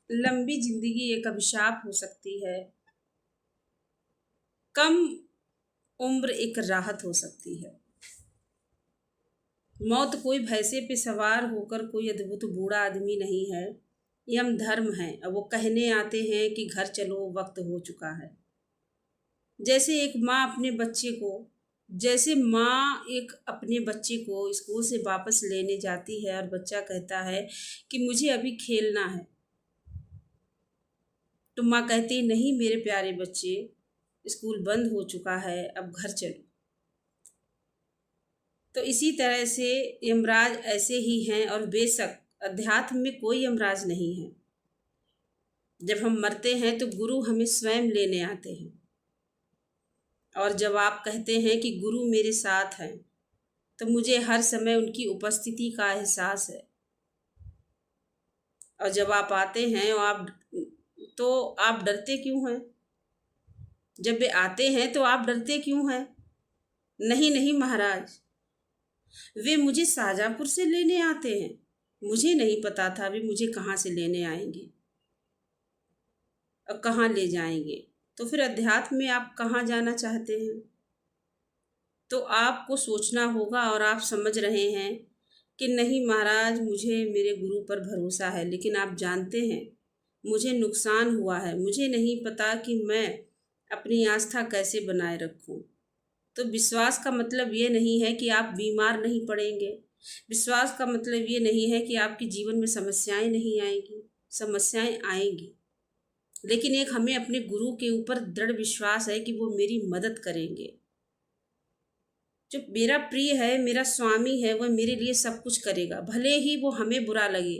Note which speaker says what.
Speaker 1: लंबी जिंदगी एक अभिशाप हो सकती है। कम उम्र एक राहत हो सकती है। मौत कोई भैंसे पे सवार होकर कोई अद्भुत बूढ़ा आदमी नहीं है। यम धर्म है। अब वो कहने आते हैं कि घर चलो, वक्त हो चुका है। जैसे एक माँ अपने बच्चे को जैसे माँ एक अपने बच्चे को स्कूल से वापस लेने जाती है और बच्चा कहता है कि मुझे अभी खेलना है, तो माँ कहती है नहीं मेरे प्यारे बच्चे, स्कूल बंद हो चुका है, अब घर चलो। तो इसी तरह से यमराज ऐसे ही हैं। और बेशक अध्यात्म में कोई यमराज नहीं है। जब हम मरते हैं तो गुरु हमें स्वयं लेने आते हैं। और जब आप कहते हैं कि गुरु मेरे साथ हैं, तो मुझे हर समय उनकी उपस्थिति का एहसास है। और जब आप आते हैं और आप डरते क्यों हैं? जब वे आते हैं तो आप डरते क्यों हैं? नहीं नहीं महाराज, वे मुझे शाहजहाँपुर से लेने आते हैं। मुझे नहीं पता था वे मुझे कहाँ से लेने आएंगे और कहाँ ले जाएंगे। तो फिर अध्यात्म में आप कहाँ जाना चाहते हैं? तो आपको सोचना होगा। और आप समझ रहे हैं कि नहीं महाराज, मुझे मेरे गुरु पर भरोसा है, लेकिन आप जानते हैं मुझे नुकसान हुआ है। मुझे नहीं पता कि मैं अपनी आस्था कैसे बनाए रखूं। तो विश्वास का मतलब ये नहीं है कि आप बीमार नहीं पड़ेंगे। विश्वास का मतलब ये नहीं है कि आपके जीवन में समस्याएं नहीं आएंगी। समस्याएं आएंगी, लेकिन एक हमें अपने गुरु के ऊपर दृढ़ विश्वास है कि वो मेरी मदद करेंगे। जो मेरा प्रिय है, मेरा स्वामी है, वह मेरे लिए सब कुछ करेगा, भले ही वो हमें बुरा लगे।